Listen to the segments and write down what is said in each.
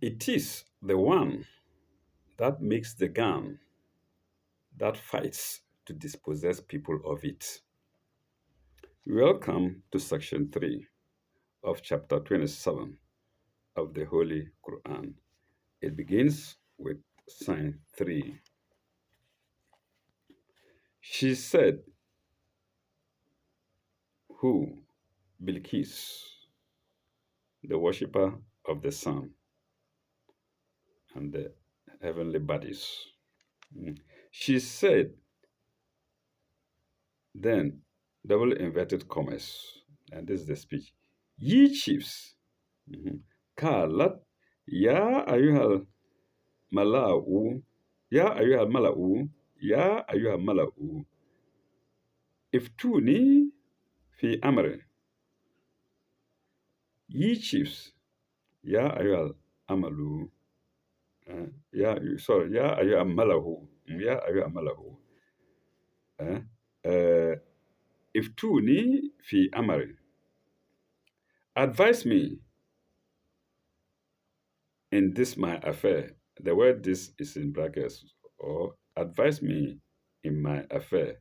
It is the one that makes the gun that fights to dispossess people of it. Welcome to section 3 of chapter 27 of the Holy Quran. It begins with sign 3. She said, who? Bilqis, the worshipper of the sun and the heavenly bodies. She said, then, double inverted commas, and this is the speech. Ye chiefs, Kalat, Ya ayuhal mala'u, Ya ayuhal mala'u, Ya ayuhal mala'u, iftuni fi amri. Ye chiefs, Ya ayuhal amalu, Ya ayuhal malahu, Ya ayuhal malahu. Iftuni fi amri. Advise me in this my affair. The word this is in brackets, or advise me in my affair.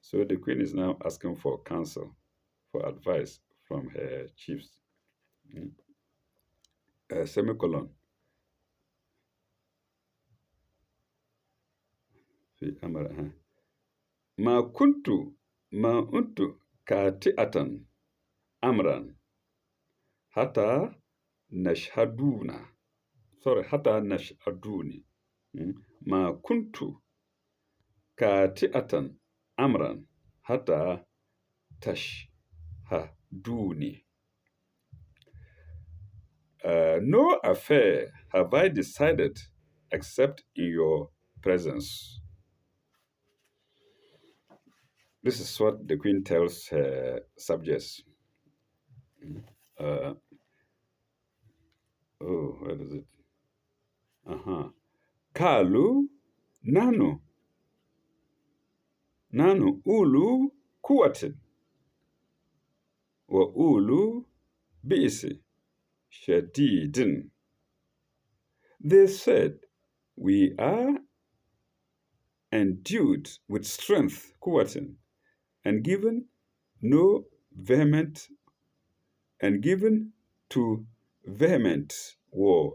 So the queen is now asking for counsel, for advice from her chiefs. Semicolon. Ma kuntu ma untu kati'atan amran hata nashhaduna. Sorry, hata nashhaduni. Ma kuntu kati'atan amran hata tashhaduni. No affair have I decided except in your presence. This is what the queen tells her subjects. Where is it? Kalu nanu ulu kuwatin wa ulu bi'si shadidin. They said, we are endued with strength, kuwatin, and given to vehement war,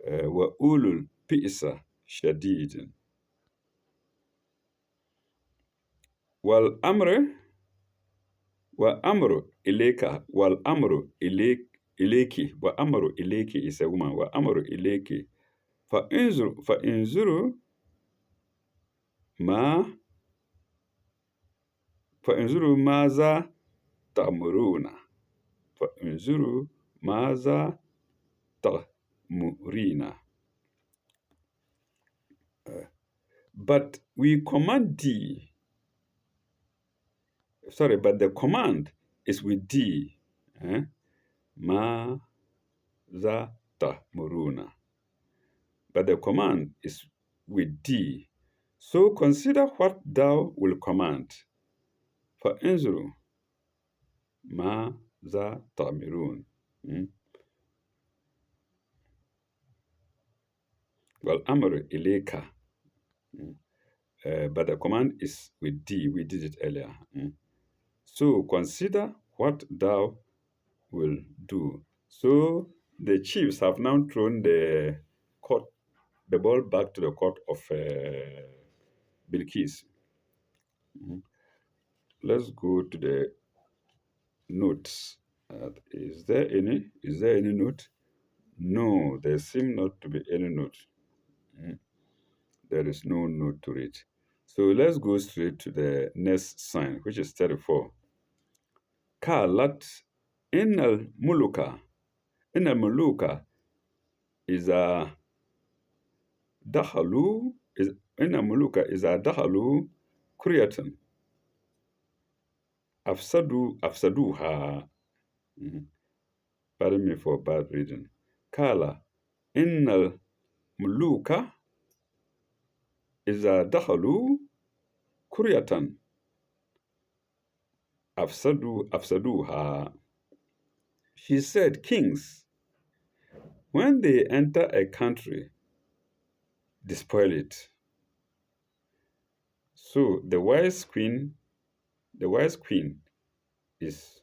wa ulul bi'sa shadidin. Wal amru ilayka, wal amru ilayki, wa amru ilayki is a woman, wa amru ilayki. Fa inzuru maza ta'muruna. Fa inzuru maza ta'murina. But we command thee. Sorry, but the command is with thee. Maza ta'muruna. But the command is with thee. So consider what thou will command. For inzuru maza ta'murun. Well, amru ilayka. But the command is with thee. We did it earlier. So consider what thou will do. So the chiefs have now thrown the ball back to the court of Bilqis. Let's go to the notes. Is there any note? No, there seem not to be any note. There is no note to read. So let's go straight to the next sign, which is 34. Kalat innal muluka is a dakhalu kuryatan afsaduha. Pardon me for bad reading. Kala innal muluka is a dakhalu kuryatan afsaduha. She said, kings When they enter a country, they spoil it. So the wise queen is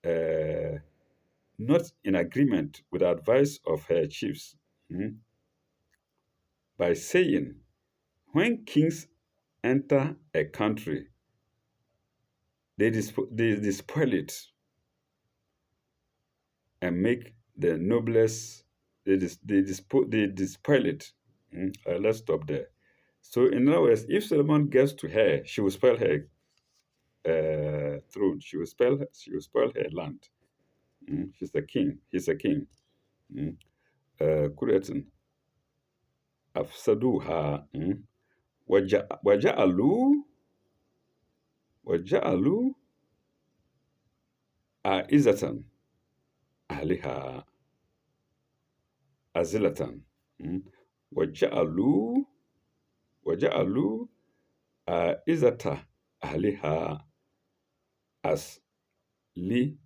uh, not in agreement with the advice of her chiefs, by saying, when kings enter a country, they spoil it and make the noblest, they spoil it. Let's stop there. So, in other words, if Solomon gets to her, she will spoil her throne. She will spoil her land. She's a king. He's a king. Kuretin. Afsaduha. Waja'alu. Waja'alu. Izatan. Ahliha. Azilatan. Waja'alu. Waja'alu. Izata. Ahliha. As. Li.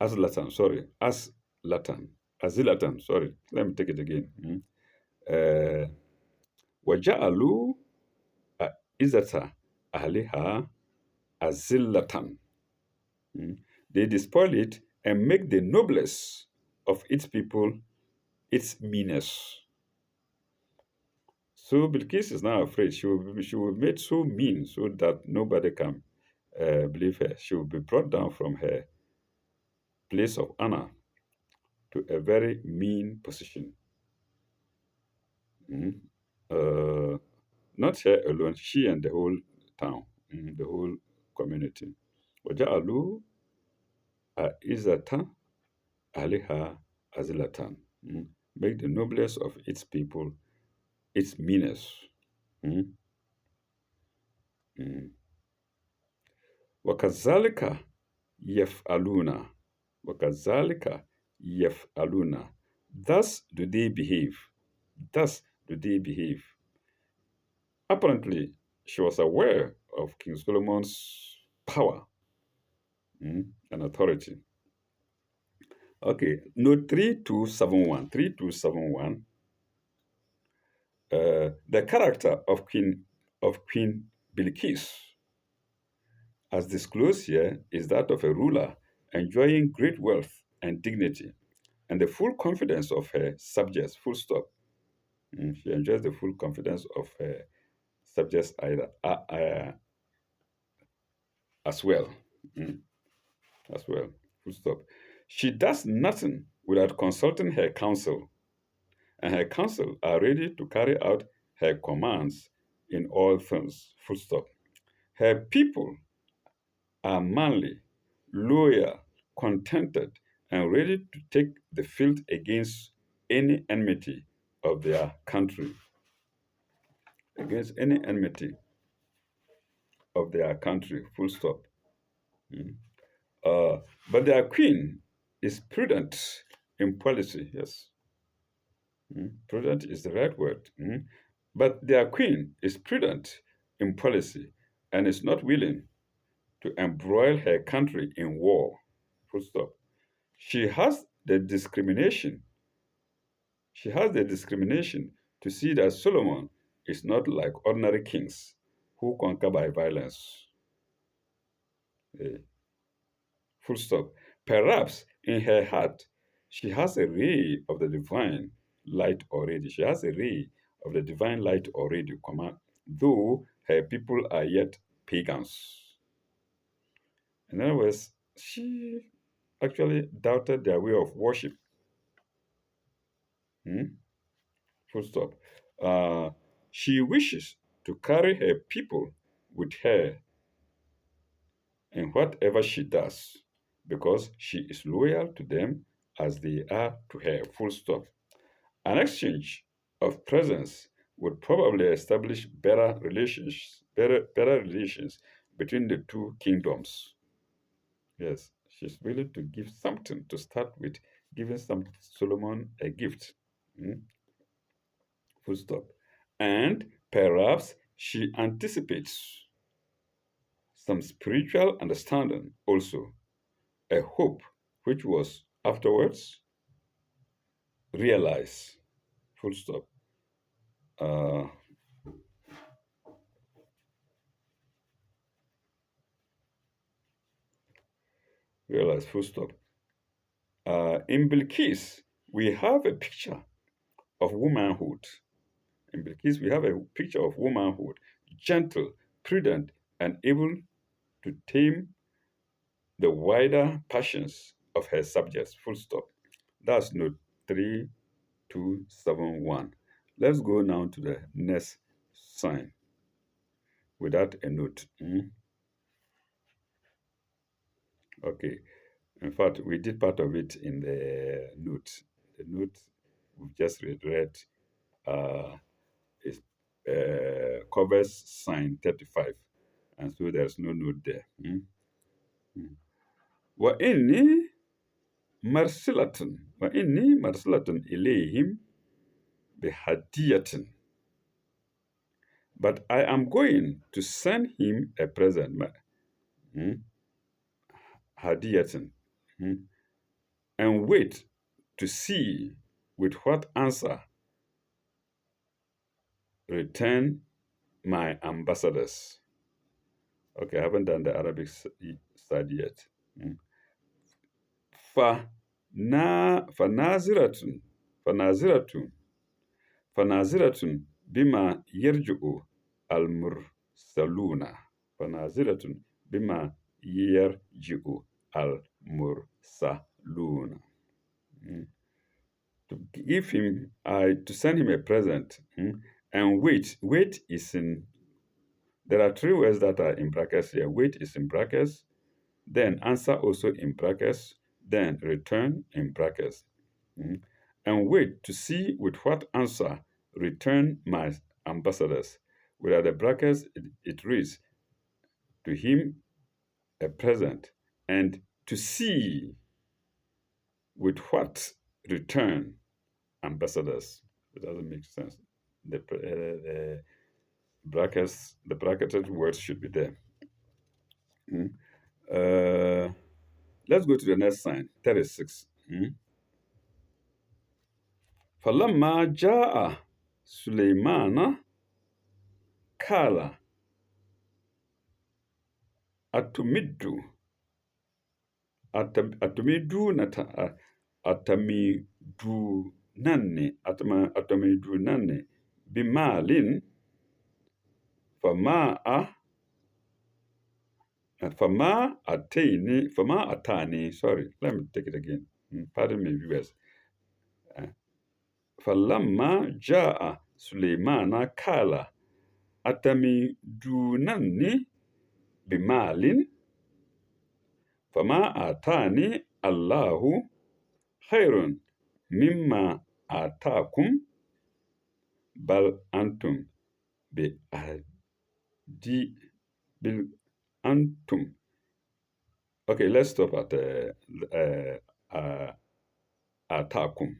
Azlatan. Sorry. Aslatan. Azilatan. Sorry. Let me take it again. Waja'alu izata ahliha azillatan. They despoil it and make the noblest of its people its meanest. So Bilqis is now afraid. She will be made so mean so that nobody can believe her. She will be brought down from her place of honor to a very mean position. Mm. Uh, Not her alone, she and the whole town, the whole community. وَجَعَلُوا عِزَّةَ أَهْلِهَا أَذِلَّةً. Make the noblest of its people its meanest. Mm, mm. وَكَذَلِكَ يَفْعَلُونَ وَكَذَلِكَ يَفْعَلُونَ. Thus do they behave. Thus do they behave. Apparently, she was aware of King Solomon's power and authority. Okay, note 3271. 3271. The character of Queen Bilqis, as disclosed here, is that of a ruler enjoying great wealth and dignity, and the full confidence of her subjects. Full stop. She enjoys the full confidence of her subjects either as well. Mm, as well. Full stop. She does nothing without consulting her council, and her council are ready to carry out her commands in all things. Full stop. Her people are manly, loyal, contented, and ready to take the field against any enmity of their country. Against any enmity of their country. Full stop. Mm. But their queen is prudent in policy. Yes. Prudent is the right word. But their queen is prudent in policy and is not willing to embroil her country in war. Full stop. She has the discrimination. She has the discrimination to see that Solomon is not like ordinary kings who conquer by violence. Eh, Full stop. Perhaps in her heart, she has a ray of the divine light already. She has a ray of the divine light already, though her people are yet pagans. In other words, she actually doubted their way of worship. Hmm? Full stop. Uh, she wishes to carry her people with her in whatever she does because she is loyal to them as they are to her. Full stop. An exchange of presents would probably establish better relations between the two kingdoms. Yes, she's willing to give something to start with, giving Solomon a gift. Mm, Full stop. And perhaps she anticipates some spiritual understanding also, a hope which was afterwards realize, full stop. Uh, realize, full stop. In Bilqis, we have a picture of womanhood. In Bilqis, we have a picture of womanhood, gentle, prudent, and able to tame the wider passions of her subjects. Full stop. That's note 3271. Let's go now to the next sign without a note. Okay. In fact, we did part of it in the note. The note we've just read uh, is, covers sign 35. And so there's no note there. Mm. وإني مرسلة وإني مرسلة إليهم بهدية. But I am going to send him a present. Hadiyatan. And wait to see with what answer return my ambassadors. Okay, I haven't done the Arabic side yet. فنازرة فنازرة فنازرة بما يرجع المرسلون فنازرة بما يرجع المرسلون. To give him, to send him a present, and wait. Wait is in. There are three words that are in brackets here. Wait is in brackets. Then answer also in brackets. Then return in brackets. And wait to see with what answer return my ambassadors. Without the brackets, it reads, to him a present, and to see with what return ambassadors. It doesn't make sense. The brackets, the bracketed words should be there. Uh, let's go to the next sign, 36. فلما جاء سليمان قال أتمد أتمدونني بمال فما فما أتاني. Sorry, let me take it again. Pardon me, viewers. فلما جاء سليمان قال أتمدونني بمال فما آتاني الله خير مما آتاكم بل أنتم بأهدي بل أنتم. Okay, let's stop at آتاكم.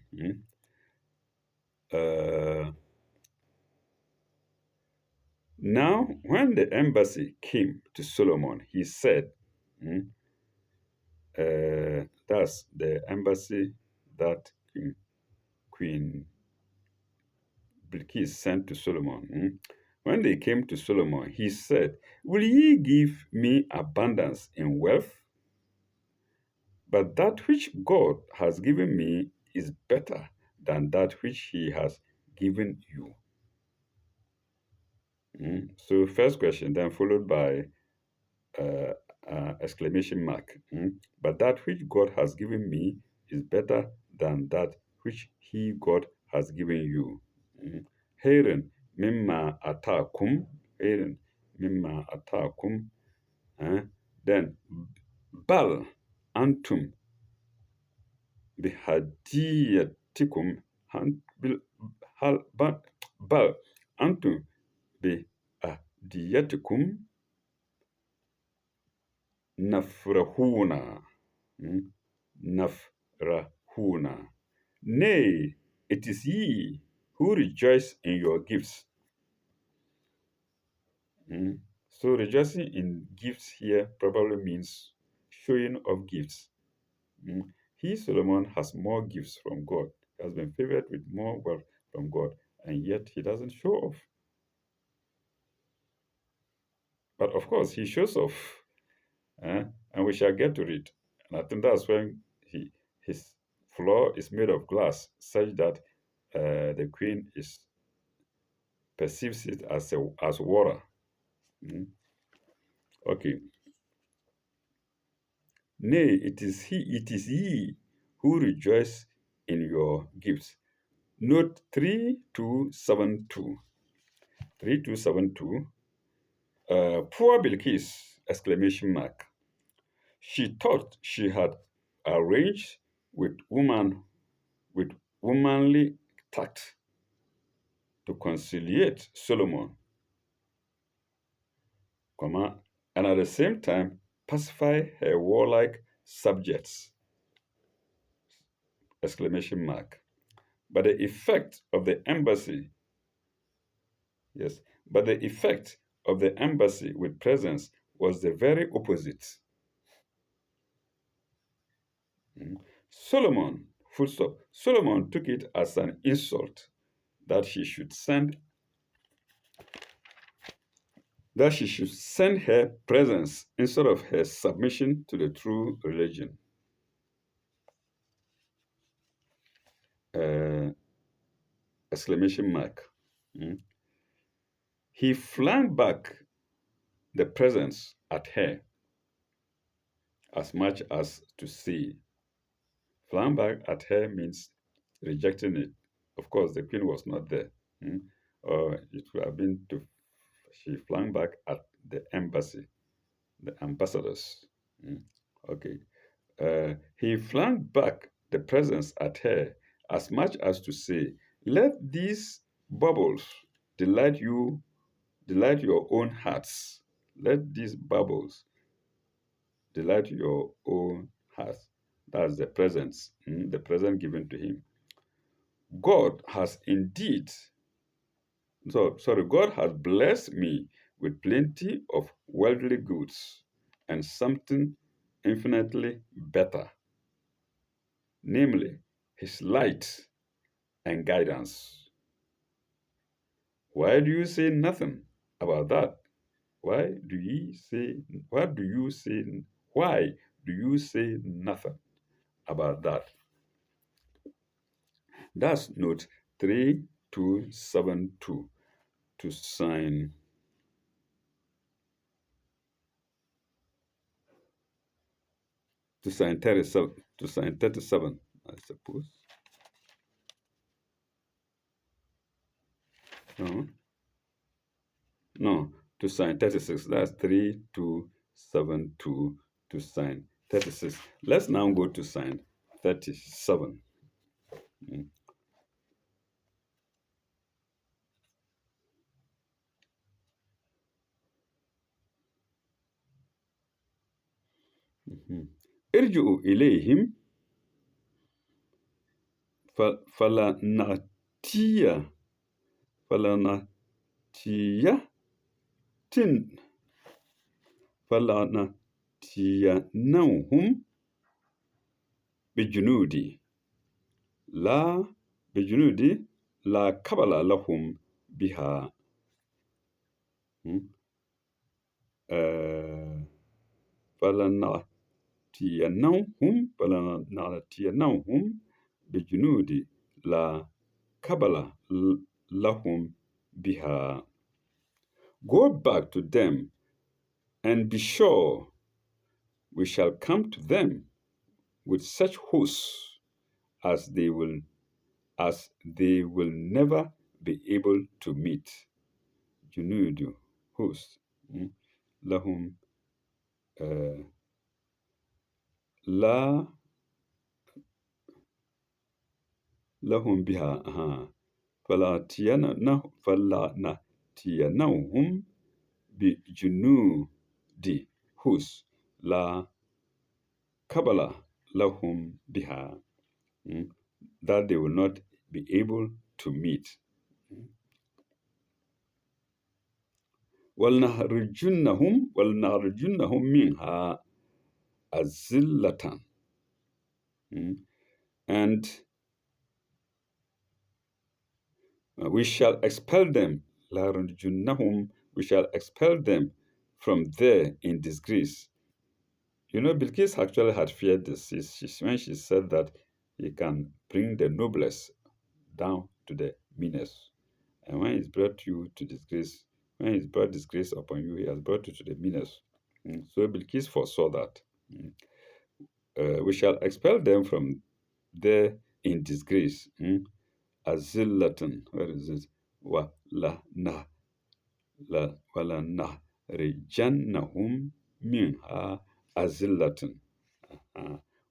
Now, when the embassy came to Solomon, he said, that's the embassy that Queen Bilqis sent to Solomon. When they came to Solomon, he said, will ye give me abundance in wealth? But that which God has given me is better than that which he has given you. So first question, then followed by exclamation mark. But that which God has given me is better than that which he, God, has given you. Heeren mimma atakum. Heeren mimma atakum. Then bal antum bihadiyatikum. Bal antum bihadiyatikum nafrahuna. Nafrahuna. Nay, it is ye who rejoice in your gifts. So rejoicing in gifts here probably means showing of gifts. He, Solomon, has more gifts from God has been favored with more wealth from God, and yet he doesn't show off. But of course, he shows off, and we shall get to it. And I think that's when his floor is made of glass, such that the queen perceives it as water. Mm. Okay. Nay, it is ye who rejoice in your gifts. Note 3272. 3272. Poor Bilkis! Exclamation mark. She thought she had arranged with woman with womanly tact to conciliate Solomon, comma, and at the same time pacify her warlike subjects! Exclamation mark. But the effect of the embassy, yes, but the effect of the embassy with presents was the very opposite. Mm. Solomon, full stop. Solomon took it as an insult that she should send her presents instead of her submission to the true religion. Uh, exclamation mark. Mm. He flung back the presents at her as much as to say, flung back at her means rejecting it. Of course, the queen was not there. Mm. Or it would have been she flung back at the embassy, the ambassadors. Mm. Okay. He flung back the presents at her as much as to say, let these bubbles delight you, delight your own hearts. Let these bubbles delight your own hearts. That's the presents, the present given to him. God has indeed, God has blessed me with plenty of worldly goods and something infinitely better, namely his light and guidance. Why do you say nothing about that? Why do you say why do you say nothing about that? That's note 3272 to sign 37, I suppose. No, no, to sign 36. That's 3272 to sign 36. Let's now go to sign 37. Mm. Mhm. ارجعوا إليهم فلنأتي فلنأتيتن فلنأتينهم بجنود لا بجنود لا قبل لهم بها. فلنأتينهم بجنود لا قبل لهم بها. Go back to them and be sure we shall come to them with such hosts as they will never be able to meet. Junudu, host. Lahum la lahum biha. فلنأتينهم بجنود hosts la kabbalah lahum biha, that they will not be able to meet. وَلْنَخْرِجُنَّهُمْ مِنْهَا أَذِلَّةً. And We shall expel them. We shall expel them from there in disgrace. You know, Bilqis actually had feared this. When she said that he can bring the noblest down to the meanest. And when he's brought you to disgrace, when he's brought disgrace upon you, he has brought you to the meanest. So Bilqis foresaw that. We shall expel them from there in disgrace. Azillatan. Where is it? وَلَنَخْرِجَنَّهُمْ مِنْهَا أَذِلَّةً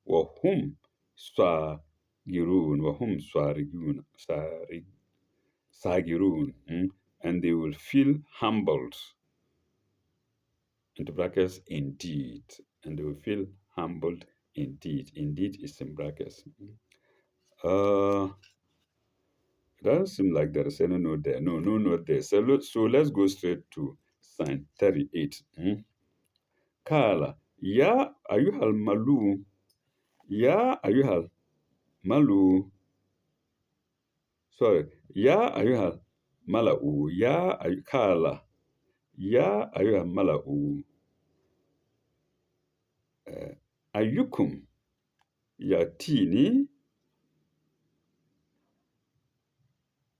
وَهُمْ صَاغِرُونَ and they will feel humbled, into brackets, indeed. And they will feel humbled indeed. Indeed is in brackets. It doesn't seem like there is any note there. No note there. So let's go straight to sign 38. Kala, ya ayuhal malu, ya ayuhal malu, sorry, ya ayuhal malau, kala, ya ayuhal malau, ayukum yatini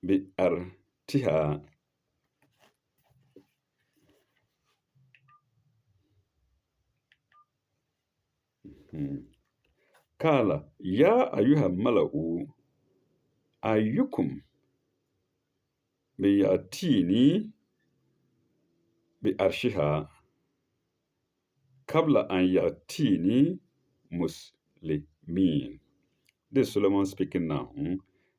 bi artiha. Kala, ya ayuhal malau, ayukum biyatini bi arshiha kabla an yatini muslimin. This is Solomon speaking now.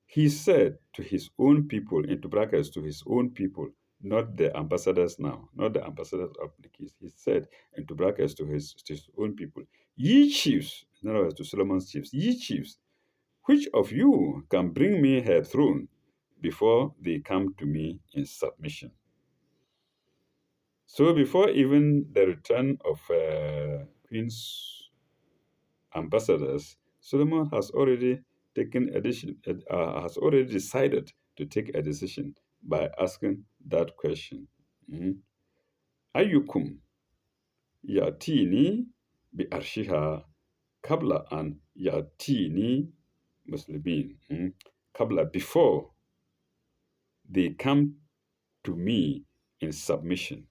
He said to his own people, into brackets, to his own people, not the ambassadors now, not the ambassadors of the keys. He said, into brackets, to his own people, ye chiefs, in other words, to Solomon's chiefs, ye chiefs, which of you can bring me her throne before they come to me in submission? So before even the return of Queen's ambassadors, Solomon has already has already decided to take a decision by asking that question. Ayukum yatini bi arshiha kabla an yatini muslimin. Kabla, before they come to me in submission.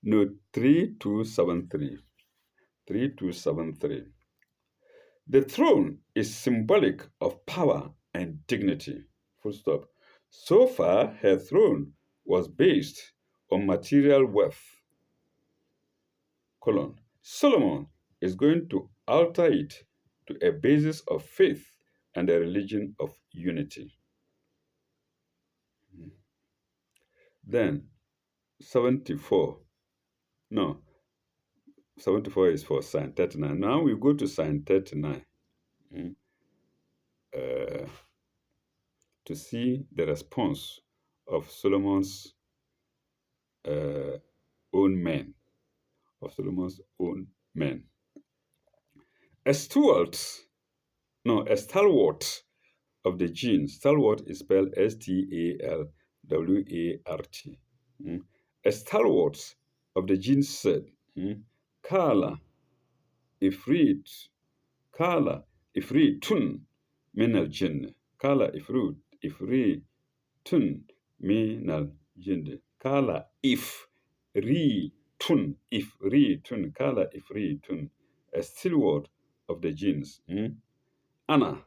Note 3273. 3273. The throne is symbolic of power and dignity. Full stop. So far, her throne was based on material wealth. Colon. Solomon is going to alter it to a basis of faith and a religion of unity. Then 74. No, 74 is for sign 39. Now we go to sign 39 to see the response of Solomon's own men. Of Solomon's own men. A stalwart of the gene. Stalwart is spelled Stalwart. A stalwart of the gene said, Kala ifritun min al jinn. Kala ifritun min al jinn. Kala ifritun. Kala ifritun. A stalwart of the jinns. Ana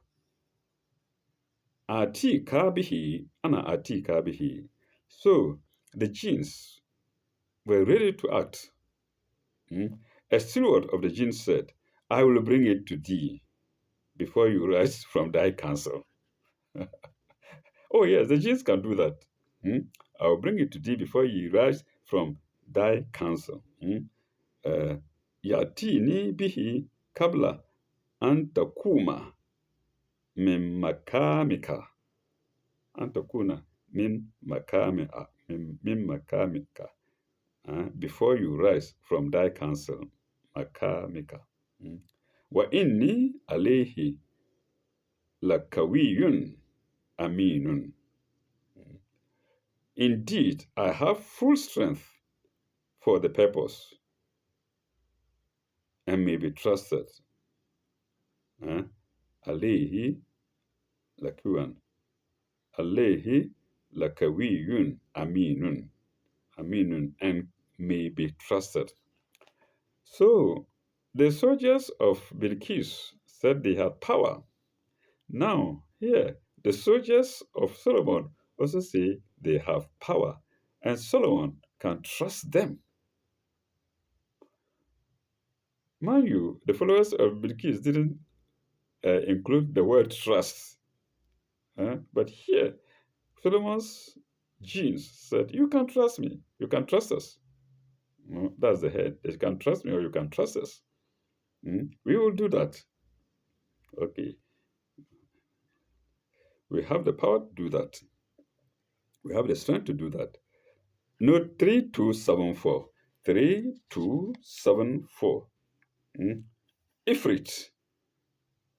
atika bihi. So the jinns were ready to act. A steward of the jinn said, I will bring it to thee before you rise from thy council. Oh, yes, the jinns can do that. I will bring it to thee before you rise from thy council. Yatini bihi kabla antakuma min makamika. Antakuna min makamika. Before you rise from thy council. Makamika. Wa inni alayhi لقوي أمين. Indeed, I have full strength for the purpose and may be trusted. Huh? عليه لقوان عليه لقوي أمين أمين and may be trusted. So the soldiers of Bilqis said they had power. Now, here, the soldiers of Solomon also say they have power, and Solomon can trust them. Mind you, the followers of Bilqis didn't include the word trust. But here, Solomon's genes said, you can trust me, you can trust us. That's the head. You can trust me or you can trust us. We will do that. Okay. We have the power to do that. We have the strength to do that. Note 3274. 3274. Ifrit,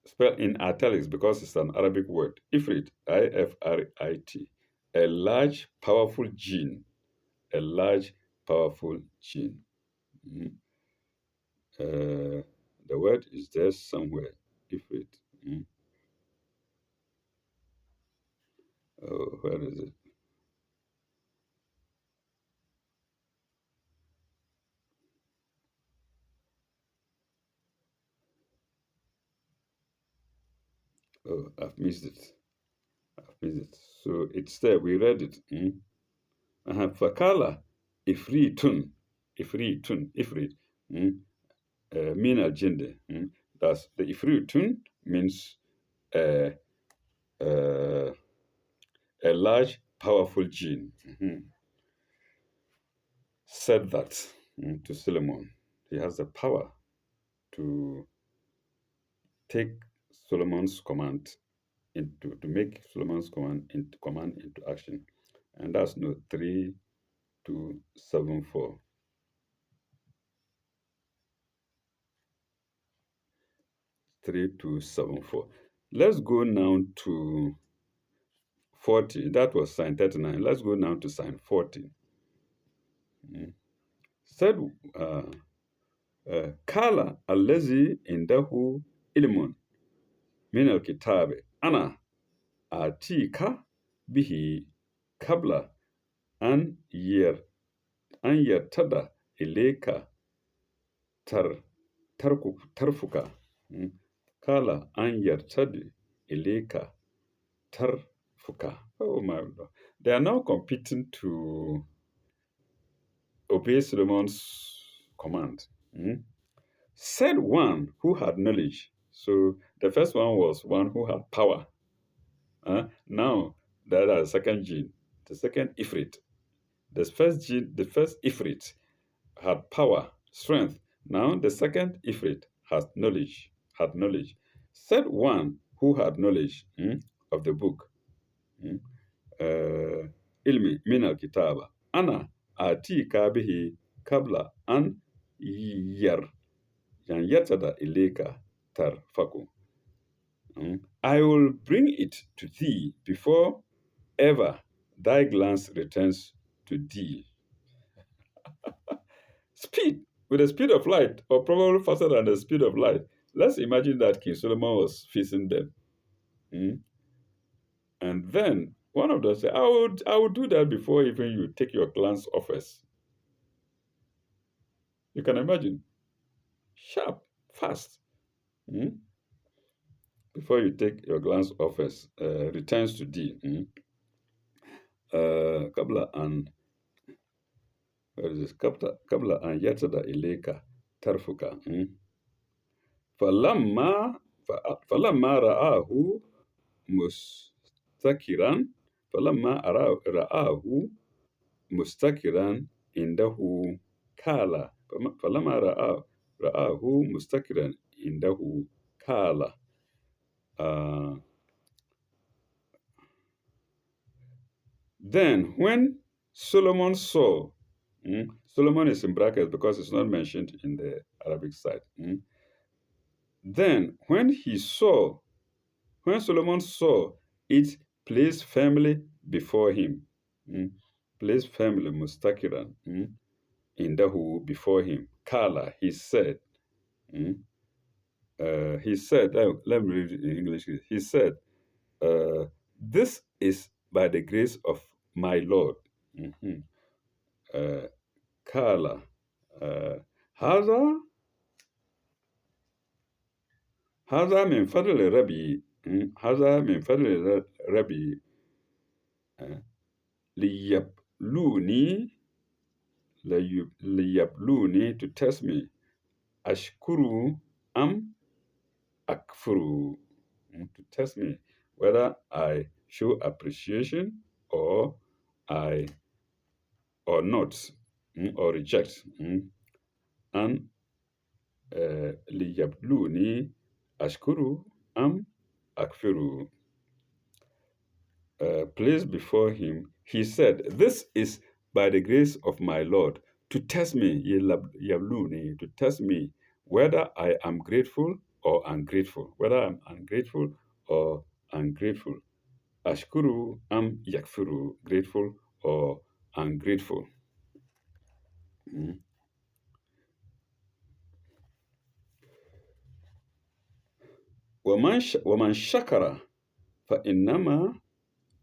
spelled in italics because it's an Arabic word. Ifrit, Ifrit. A large, powerful gene. A large, powerful gene. The word is there somewhere. Ifrit. Oh, where is it? Oh, I've missed it. I've missed it. So it's there. We read it. Fakala, ifritun, ifrit, mean agenda. That's the ifritun means uh, uh, a large, powerful gene. Said that to Solomon. He has the power to take Solomon's command to make Solomon's command into action. And that's note 3274. 3274. Let's go now to 40. That was sign 39. Let's go now to sign 40. Said Kala allazi indahu ilmun min al-kitabi ana atika bihi kabla an yartada ileka tarfuka. Kala an yartadi ileka tarfuka. Oh my God. They are now competing to obey Solomon's command. Said one who had knowledge. So the first one was one who had power. Now there are second gene, the second Ifrit. The first gene, the first Ifrit had power, strength. Now the second Ifrit has knowledge, had knowledge. Said one who had knowledge of the book, ilmi min al-kitaba, ana atika bihi kabla an yatada ileka tarfaku. I will bring it to thee before ever thy glance returns to thee. Speed, with the speed of light, or probably faster than the speed of light. Let's imagine that King Solomon was facing them. And then one of them said, I would do that before even you take your glance off us. You can imagine. Sharp, fast. Before you take your glance off us, returns to thee. Kabla and where is this? Kabla and yatada ileka tarfuka. فلما فلما رآه مستكرا رآه مستكرا عنده قال فلما رآه مستكرا عنده قال Then when Solomon saw, Solomon is in brackets because it's not mentioned in the Arabic side. Then when When Solomon saw it placed firmly before him, mm, placed firmly mustakiran, indahu before him, Kala, mm, he said, let me read it in English. He said, this is by the grace of my Lord. Mhm. Uh, Kala, uh, هذا هذا من فضل ربي هذا من فضل ربي آه، ليبلوني ليبلوني to test me أشكر أم أكفر to test me whether I show appreciation or I or not or reject and ليبلوني أشكر أم أكفر placed before him, he said, this is by the grace of my Lord to test me, Yabluni, to test me whether I am grateful or ungrateful, whether I'm ungrateful or ungrateful. Ashkuru am yakfuru, grateful or ungrateful. Mm. ومن شكر فإنما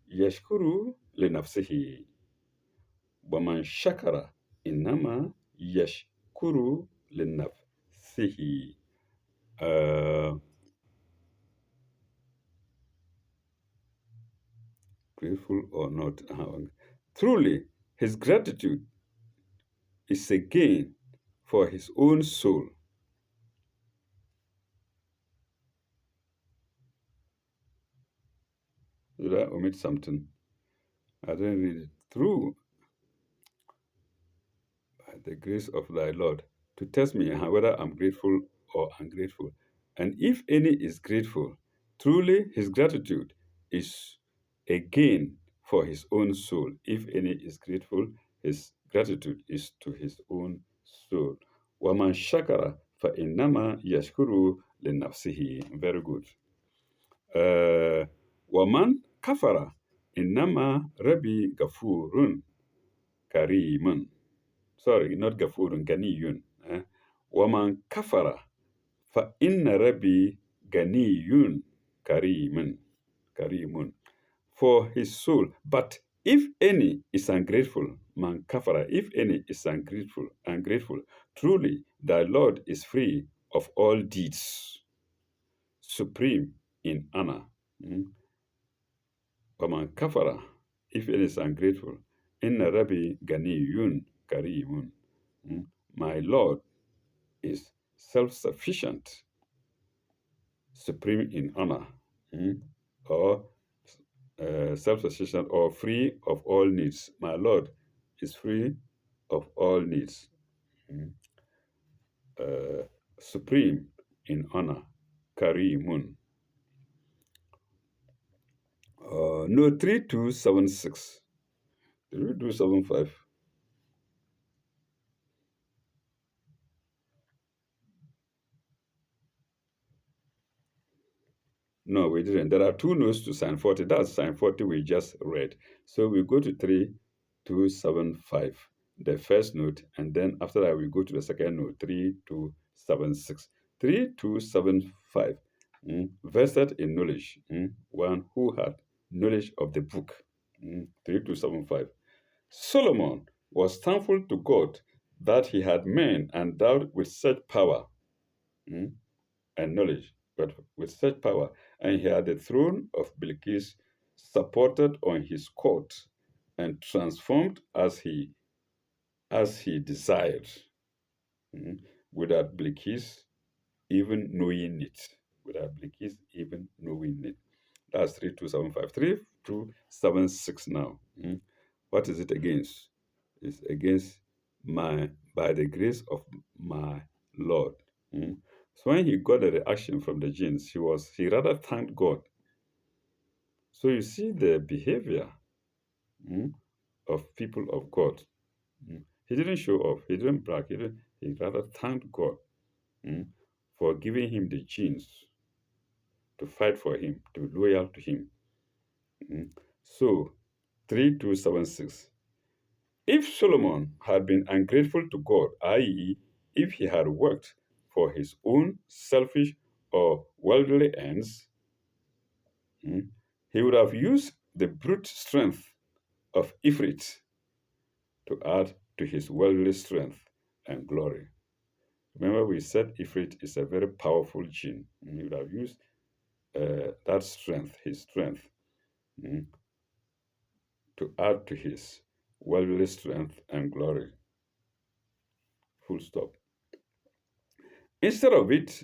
يشكر لنفسه ومن شكر إنما يشكر لنفسه. Uh, Grateful or not. Truly, his gratitude is a gain for his own soul. Did I omit something? I didn't read it. Through the grace of thy Lord, to test me whether I'm grateful or ungrateful. And if any is grateful, truly his gratitude is a gain for his own soul. If any is grateful, his gratitude is to his own soul. وَمَنْ شَكَرَ فَإِنَّمَا يَشْكُرُ لِنَفْسِهِ. Very good. وَمَنْ كَفَرَ إِنَّمَا رَبِّي غَفُورٌ كَرِيمٌ. Sorry, not Gafurun, Ganiyun. Waman kafara fa inna rabbi ganiyun karimun. Karimun. For his soul. But if any is ungrateful, man kafara, if any is ungrateful, truly thy Lord is free of all deeds, supreme in honor. Waman kafara, if any is ungrateful, inna rabbi ganiyun karimun. My Lord is self-sufficient, supreme in honor, or self-sufficient or free of all needs. My Lord is free of all needs, supreme in honor, Karimun. No, 3276. Did we do 75? No, we didn't. There are two notes to sign 40. That's sign 40 we just read. So we go to 3275, the first note, and then after that we go to the second note, 3276. 3275, vested in knowledge, one who had knowledge of the book. 3275. Solomon was thankful to God that he had men endowed with such power. And knowledge, but with such power, and he had the throne of Bilqis supported on his court and transformed as he desired, without Bilqis even knowing it. Without Bilqis even knowing it. That's 3275. 3276 now. What is it against? It's against my by the grace of my Lord. So when he got the reaction from the jinns, he rather thanked God. So you see the behavior of people of God. He didn't show off. He didn't brag. He rather thanked God for giving him the genes to fight for him, to be loyal to him. Mm. So, 3276. If Solomon had been ungrateful to God, i.e., if he had worked for his own selfish or worldly ends, he would have used the brute strength of Ifrit to add to his worldly strength and glory. Remember, we said Ifrit is a very powerful gene. He would have used that strength, his strength, mm, to add to his worldly strength and glory. Full stop. Instead of it,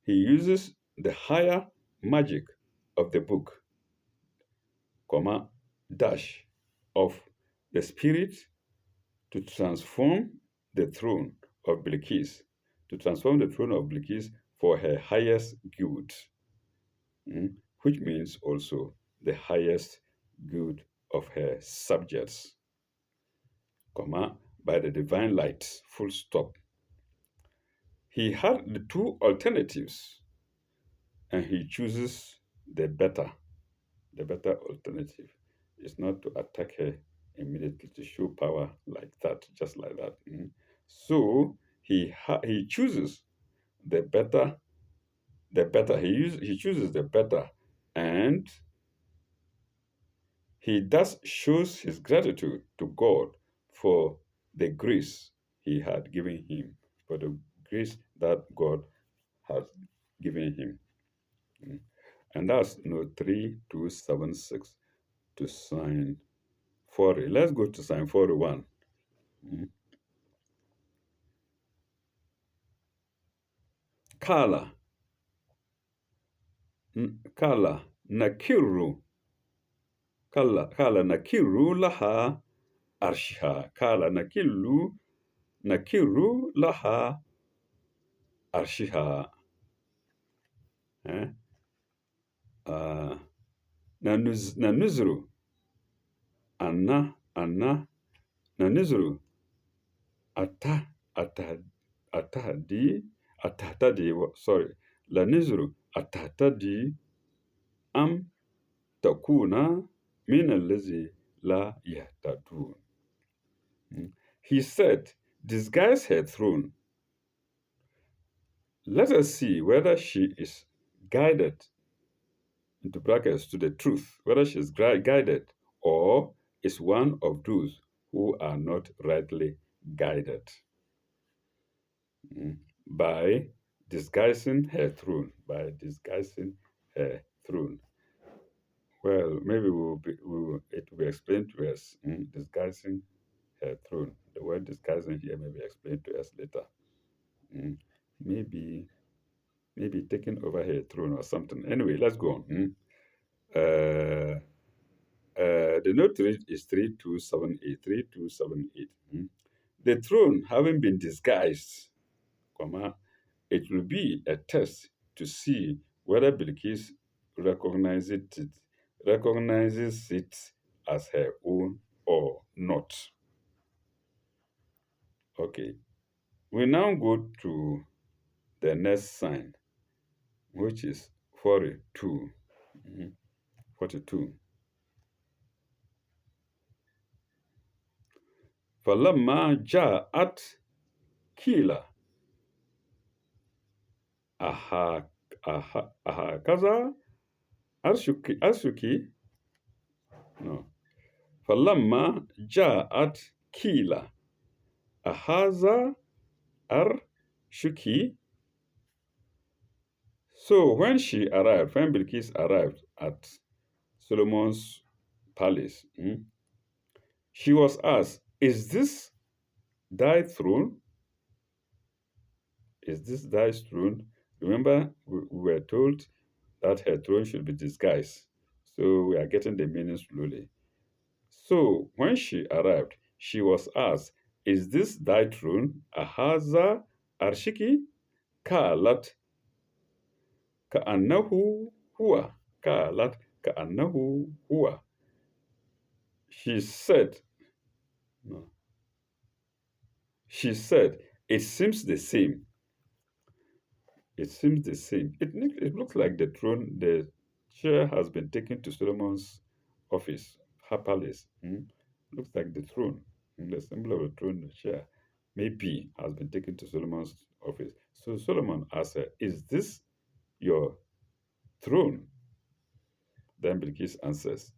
he uses the higher magic of the book, comma, dash, of the spirit to transform the throne of Bilqis, to transform the throne of Bilqis for her highest good, which means also the highest good of her subjects, comma, by the divine light, full stop. He had the two alternatives and he chooses the better. The better alternative is not to attack her immediately, to show power like that, just like that. So he chooses the better, he chooses the better, and he thus shows his gratitude to God for the grace he had given him, for the grace that God has given him. And that's 3276 to sign 40. Let's go to sign 41. Mm. Kala. Kala nakiru. Kala nakiru laha arshiha. Kala nakiru laha arshiha. Eh? Uh, nanuzru. Anna. Nanuzru. Ata. Ata. Atahdi. Atahtadi. Sorry. Lanuzru. Atahtadi. Am takuna min allazi la yahtadun. He said, disguise her throne. Let us see whether she is guided, into brackets, to the truth, whether she is guided or is one of those who are not rightly guided, by disguising her throne, by disguising her throne. Well, maybe it will be explained to us, disguising her throne. The word disguising here may be explained to us later. Maybe taking over her throne or something. Anyway, let's go on. The note read is 3278. 3278. The throne having been disguised, comma, it will be a test to see whether Bilqis recognizes it as her own or not. Okay, we now go to the next sign, which is 42. 42. فلما جاءت كيلا أهكذا أرشكي no. فلما جاءت كيلا أهذا أرشكي. So when Bilqis arrived at Solomon's palace, she was asked, is this thy throne? Is this thy throne? Remember, we were told that her throne should be disguised. So we are getting the meaning slowly. So when she arrived, she was asked, is this thy throne? Ahaza arshiki? Kalat ka'annahu huwa. Kalat ka'annahu huwa. She said, no. She said, it seems the same. It seems the same. It looks like the chair has been taken to Solomon's office, her palace. Looks like the throne, the symbol of the throne, the chair, maybe has been taken to Solomon's office. So Solomon asked her, "Is this your throne?" Then Bilqis answers,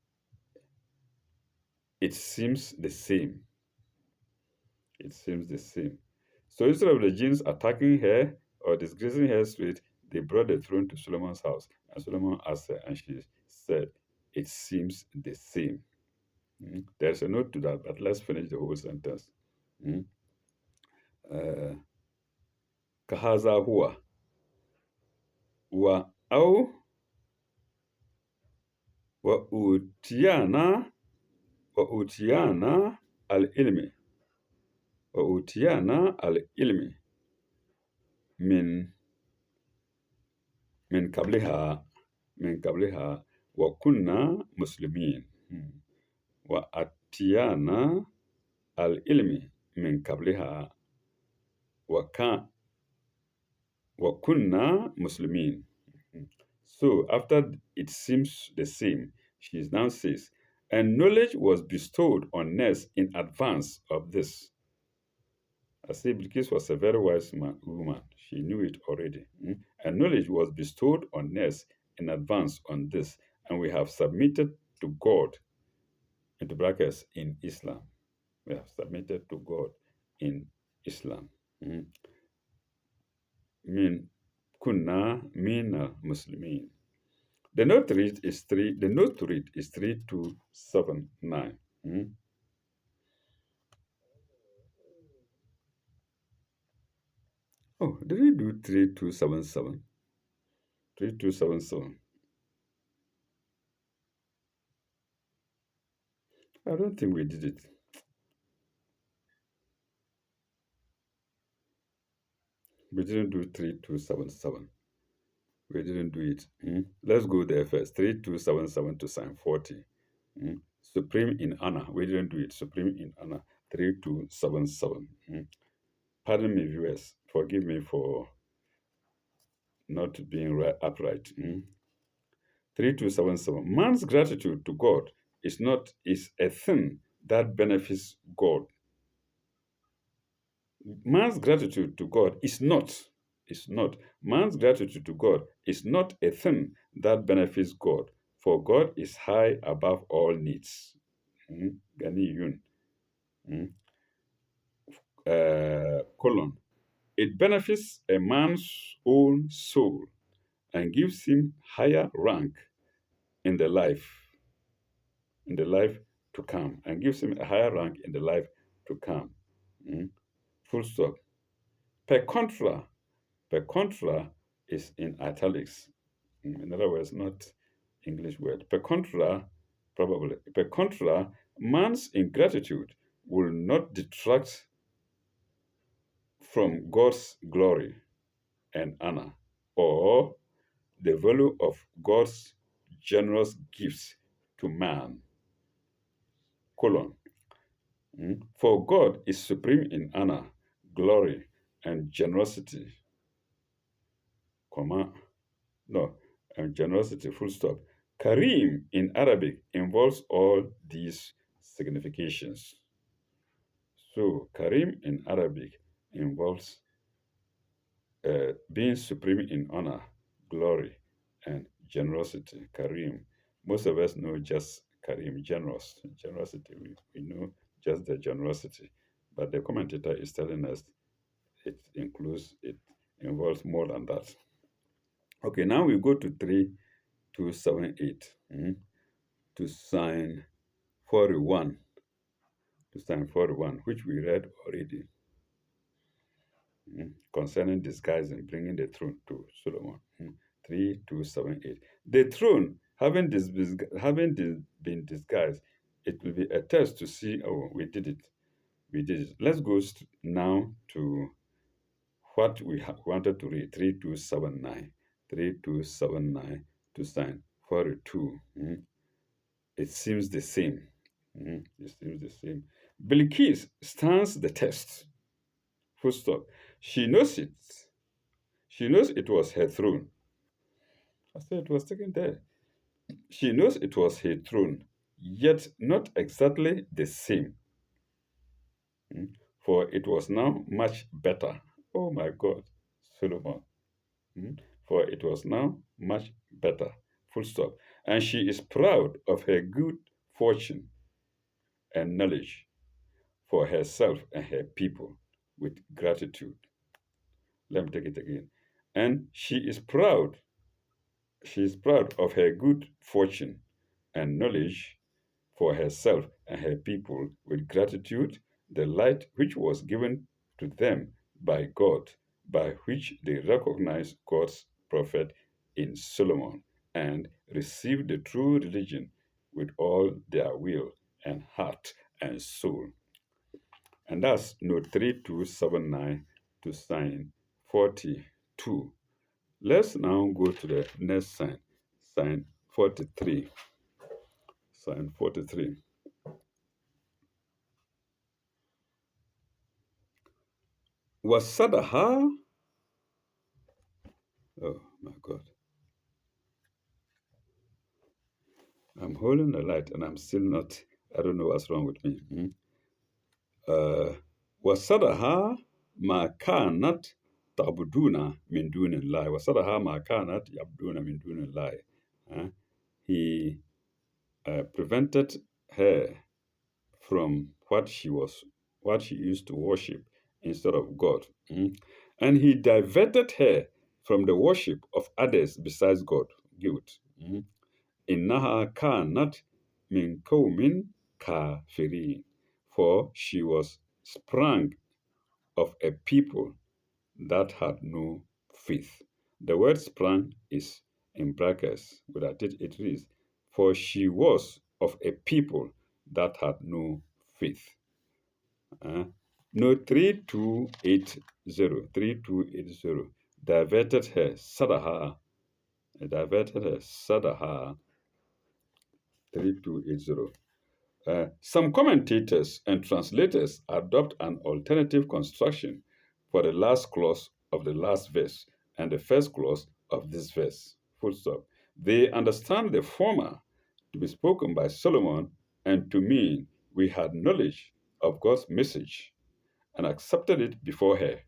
"It seems the same. It seems the same." So instead of the jinns attacking her or disgracing her spirit, they brought the throne to Solomon's house. And Solomon asked her, and she said, "It seems the same." There's a note to that, but let's finish the whole sentence. Mm. Uh, Kahaza huwa wa au wa utiana al ilmi wa utiana al ilmi min min qabliha min qabliha wa kunna muslimin. Wa atiyana al ilmi min qabliha wa ka wa kunna muslimin. So after it seems the same, she now says, and knowledge was bestowed on us in advance of this. I say Bilqis was a very wise woman. She knew it already. And knowledge was bestowed on us in advance on this. And we have submitted to God, into brackets, in Islam. We have submitted to God in Islam. Min kunna mina muslimin. The note to read is 3279. Oh, did we do 3277? 3277. I don't think we did it. We didn't do 3277. We didn't do it. Let's go there first. 3277 to sign 40. Supreme in honor. We didn't do it. Supreme in honor. 3277. Pardon me, viewers. Forgive me for not being upright. 3277. Man's gratitude to God is a thing that benefits God. Man's gratitude to God is not. Man's gratitude to God is not a thing that benefits God, for God is high above all needs. Gani Yun. Colon. It benefits a man's own soul and gives him higher rank in the life to come, and gives him a higher rank in the life to come. Full stop. Per contra is in italics. In other words, not English word. Per contra, probably. Per contra, man's ingratitude will not detract from God's glory and honor, or the value of God's generous gifts to man. Colon. For God is supreme in honor, glory, and generosity. Comma. No, and generosity, full stop. Kareem in Arabic involves all these significations. So, Kareem in Arabic involves being supreme in honor, glory, and generosity. Kareem. Most of us know just Kareem, generous. Generosity, we know just the generosity. But the commentator is telling us it involves more than that. Okay, now we go to 3278 to sign 41, which we read already, concerning disguise and bringing the throne to Solomon. 3278. The throne, been disguised, it will be a test to see, oh, we did it. We did it. Let's go now to what we wanted to read, 3279. 3279 to sign 42. It seems the same. It seems the same. Bilqis stands the test. Full stop. She knows it. She knows it was her throne. I said it was taken there. She knows it was her throne, yet not exactly the same, for it was now much better. Oh my God, Solomon. For it was now much better. Full stop. And she is proud of her good fortune and knowledge for herself and her people with gratitude. Let me take it again. And she is proud of her good fortune and knowledge for herself and her people with gratitude, the light which was given to them by God, by which they recognized God's prophet in Solomon and received the true religion with all their will and heart and soul. And that's note 3279 to sign 42. Let's now go to the next sign, sign 43. Sign 43. Wasadaha. Oh my God. I'm holding the light and I'm still not, I don't know what's wrong with me. Wasadaha ma kanat tabuduna min dunillah. Wasadaha ma kanat yabduna min dunillah. He prevented her from what she used to worship instead of God. And he diverted her from the worship of others besides God. Guilt. Innaha kanat min qawmin kafirin. For she was sprung of a people that had no faith. The word sprung is in brackets, but it reads, for she was of a people that had no faith. No, 3280, diverted her, Sadaha, diverted her, Sadaha, 3280. Some commentators and translators adopt an alternative construction for the last clause of the last verse and the first clause of this verse. Full stop. They understand the former to be spoken by Solomon and to mean we had knowledge of God's message and accepted it before her.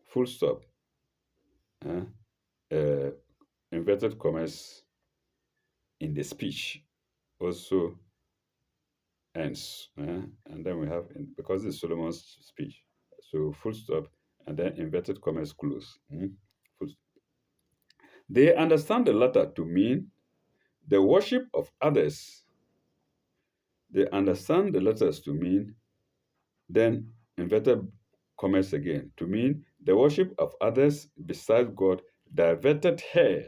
Full stop. Inverted commas in the speech also ends. And then we have, because it's Solomon's speech, so full stop, and then inverted commas close. They understand the latter to mean the worship of others. They understand the letters to mean, then inverted commas again, to mean the worship of others besides God diverted her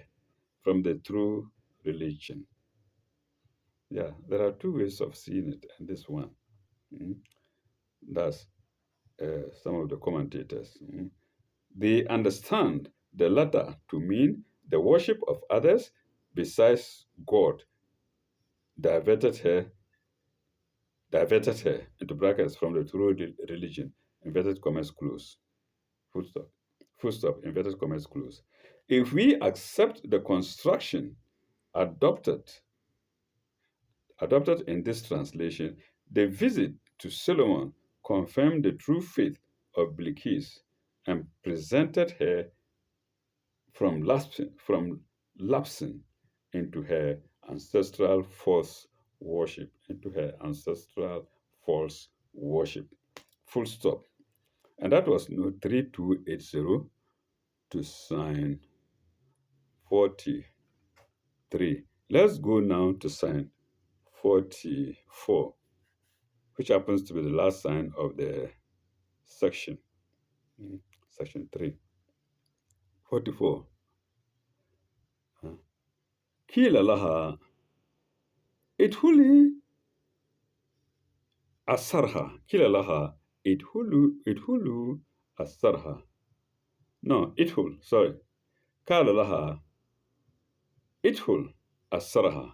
from the true religion. Yeah, there are two ways of seeing it, and this one. That's some of the commentators. They understand the latter to mean the worship of others besides God diverted her into brackets from the true religion, inverted commas close, full stop, inverted commas close. If we accept the construction adopted in this translation, the visit to Solomon confirmed the true faith of Bilqis and presented her from lapsing into her ancestral false worship, Full stop. And that was note 3280 to sign 43. Let's go now to sign 44, which happens to be the last sign of the section, section 3. 44. Kila laha idhuli asarha. Kila laha idhulu asarha. No, idhul, sorry. Kala laha idhul asarha.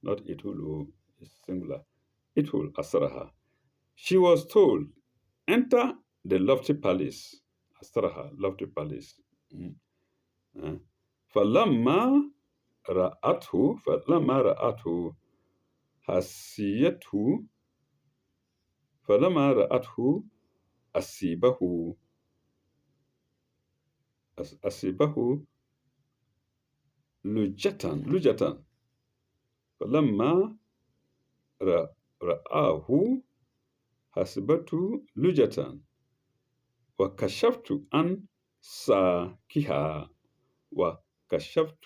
Not idhulu, it's singular. Idhul asarha. She was told, enter the lofty palace Astaraha, love the palace. Mm. Uh, فلما رأته حسيته فلما رأته أصيبه أصيبه لجة فلما رآه حسبته لجة وكشفت عن ساقها وكشفت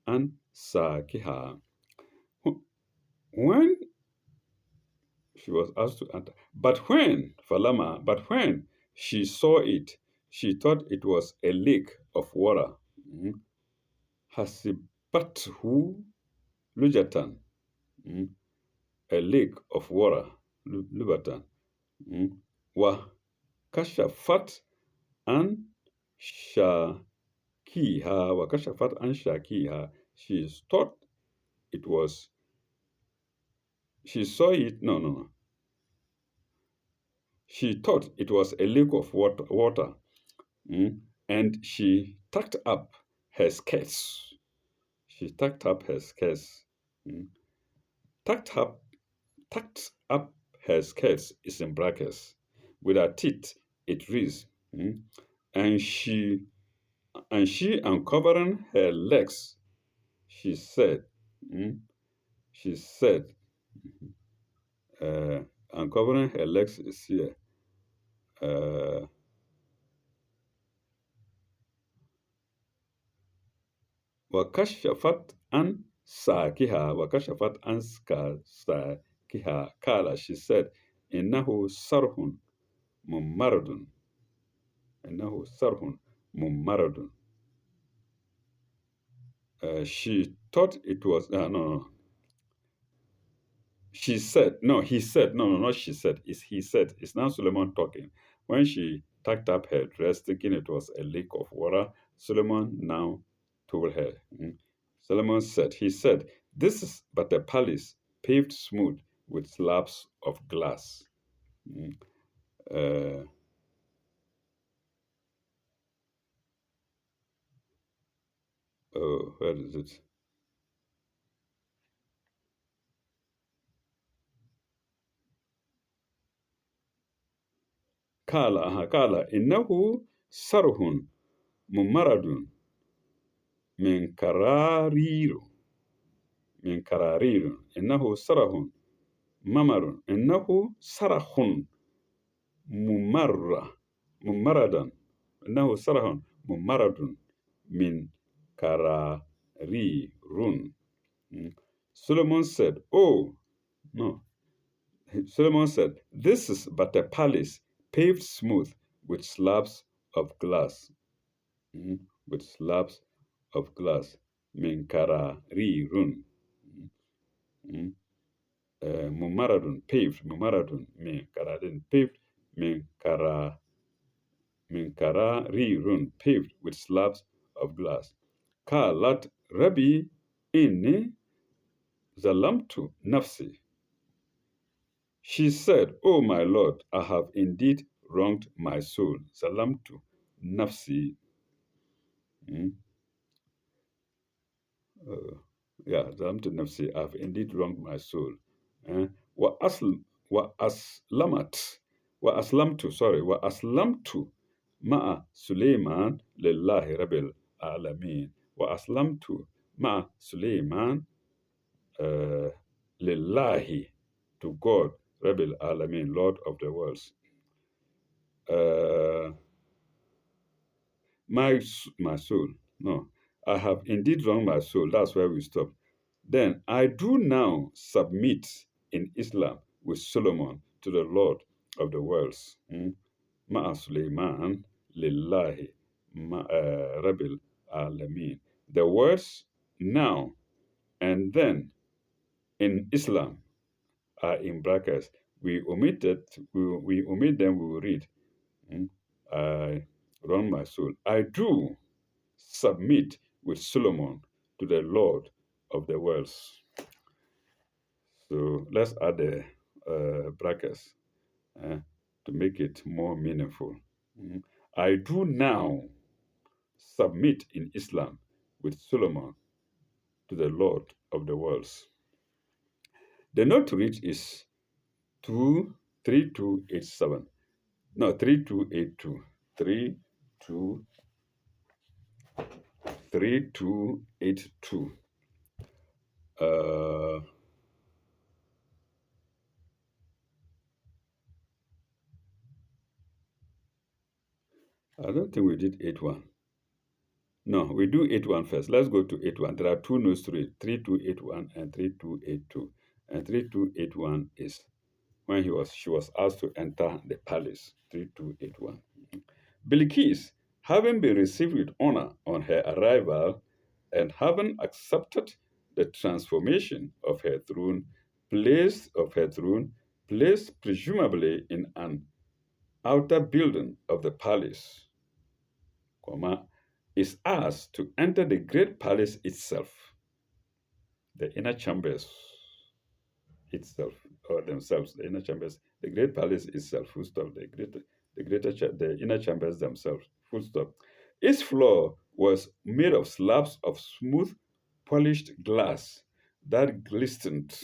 عن ساقها. When she was asked to enter, but when she saw it, she thought it was a lake of water. Mm. Hasibathu lujatan, mm, a lake of water, lubatan. Mm. Wa kashafat an shakiha, wa kashafat an shakiha. She thought it was, she saw it, no. She thought it was a lake of water. Mm, and she tucked up her skirts. She tucked up her skirts. Mm. Tucked up, tucked up her skirts is in brackets. With her teeth, it reads. Mm. And she uncovering her legs, she said, mm, she said, uh, uncovering her legs is here. Uh, وكشفت عن ساقها وكشفت عن ساقها قال, she said, إنه صرح ممرد إنه صرح ممرد. She thought it was no. She said, no, he said, no, not she said, it's he said. It's now Suleiman talking. When she tucked up her dress, thinking it was a lake of water, Suleiman now told her. Solomon said, he said, this is but a palace paved smooth with slabs of glass. Mm. Uh, oh, where is it? Kala, innahu sarhun mumaradun min karariru. من كرارير إنه صرح إنه صرح ممردا إنه صرح ممرد من كرارير. Mm. Solomon said, oh, no. Solomon said, this is but a palace paved smooth with slabs of glass. Mm. With slabs of glass. Min kararirun. Mm. Mumaradun, min karadin, paved, min kara rirun, paved with slabs of glass. Kalat Rabbi inni zalamtu nafsi. She said, oh my Lord, I have indeed wronged my soul. Zalamtu nafsi. Mm, uh, yeah, zalamtu nafsi, I have indeed wronged my soul. Eh, Wa asl wa aslamat wa aslamtu, sorry, wa aslamtu ma'a Sulaiman lillahi rabbil alamin. Wa aslamtu ma'a Sulaiman uh, lillahi, to God, rabbil alamin, Lord of the worlds. Uh, my soul, no, I have indeed wronged my soul. That's where we stop. Then I do now submit in Islam with Solomon to the Lord of the worlds. Ma'a Sulaiman lillahi rabbil alameen. The words now and then in Islam are in brackets. We omitted. We omit them. We will read. Mm, I run my soul. I do submit with Solomon to the Lord of the worlds. So let's add the brackets uh, to make it more meaningful. Mm. I do now submit in Islam with Solomon to the Lord of the worlds. The note to reach is 23287. No, 3282. 3282. Uh, I don't think we did 81. No, we do 81 first. Let's go to 81. There are two notes to read, 3281 and 3282. And 3281 is when she was asked to enter the palace. 3281. Bilqis, having been received with honor on her arrival and having accepted the transformation of her throne, placed presumably in an outer building of the palace, is asked to enter the great palace itself, the inner chambers itself, or themselves, the inner chambers, the great palace itself, full stop, the inner chambers themselves, full stop. Its floor was made of slabs of smooth, polished glass that glistened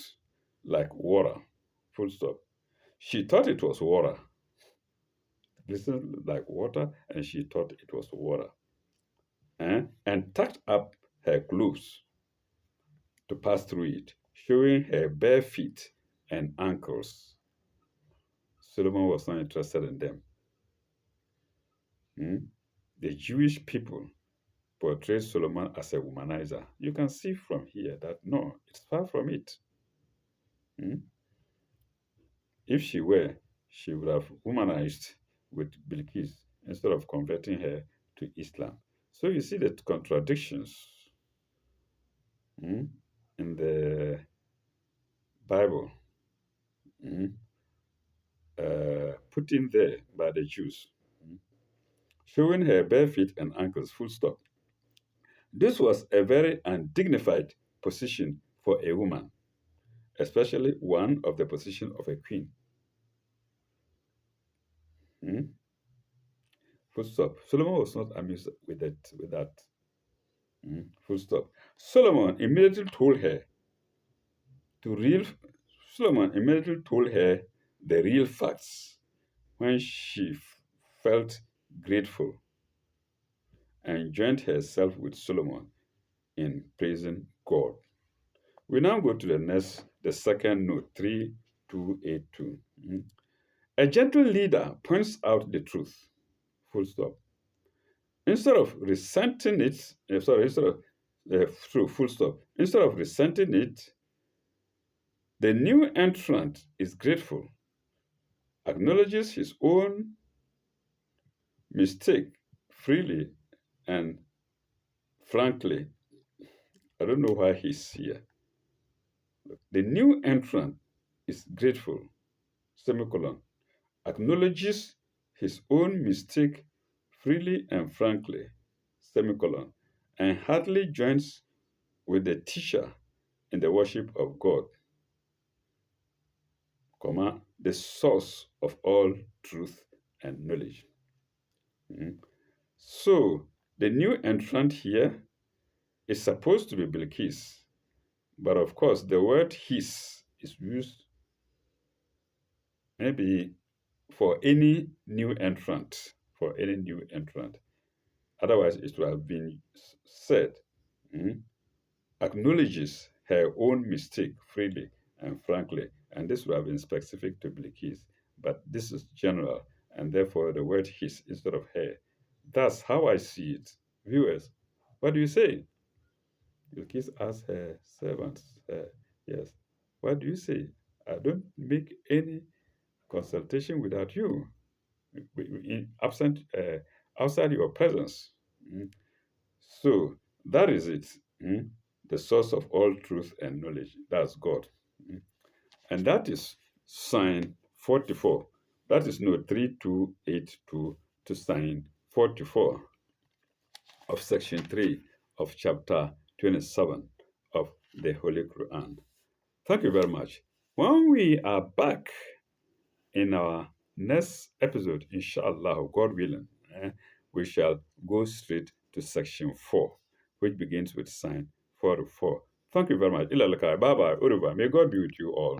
like water, full stop. She thought it was water, glistened like water, and she thought it was water, and tucked up her clothes to pass through it, showing her bare feet and ankles. Solomon was not interested in them. The Jewish people portrayed Solomon as a womanizer. You can see from here that no, it's far from it. If she were, she would have womanized with Bilqis instead of converting her to Islam. So you see the contradictions in the Bible put in there by the Jews, showing her bare feet and ankles, full stop. This was a very undignified position for a woman, especially one of the position of a queen. Full stop. Solomon was not amused with that. Full stop. Solomon immediately told her the real facts when she felt grateful and joined herself with Solomon in praising God. We now go to the second note, 3282. A gentle leader points out the truth, full stop. Instead of resenting it, full stop. Instead of resenting it, the new entrant is grateful, acknowledges his own mistake freely and frankly. I don't know why he's here. The new entrant is grateful, semicolon, acknowledges his own mistake freely and frankly, semicolon, and heartily joins with the teacher in the worship of God, the source of all truth and knowledge. So the new entrant here is supposed to be Bilqis, but of course the word his is used maybe for any new entrant, Otherwise, it would have been said, acknowledges her own mistake freely and frankly, and this would have been specific to Bilqis, but this is general, and therefore the word his instead of her. That's how I see it. Viewers, what do you say? Bilqis asked her servants, yes, what do you say? I don't make any consultation without you, outside your presence. So that is it. The source of all truth and knowledge. That's God. And that is sign 44. That is note 3282 to sign 44 of section 3 of chapter 27 of the Holy Quran. Thank you very much. When we are back in our next episode, inshallah, God willing, eh, we shall go straight to section 4, which begins with sign 44. Thank you very much. Ilalaka, bye bye, Uruba. May God be with you all.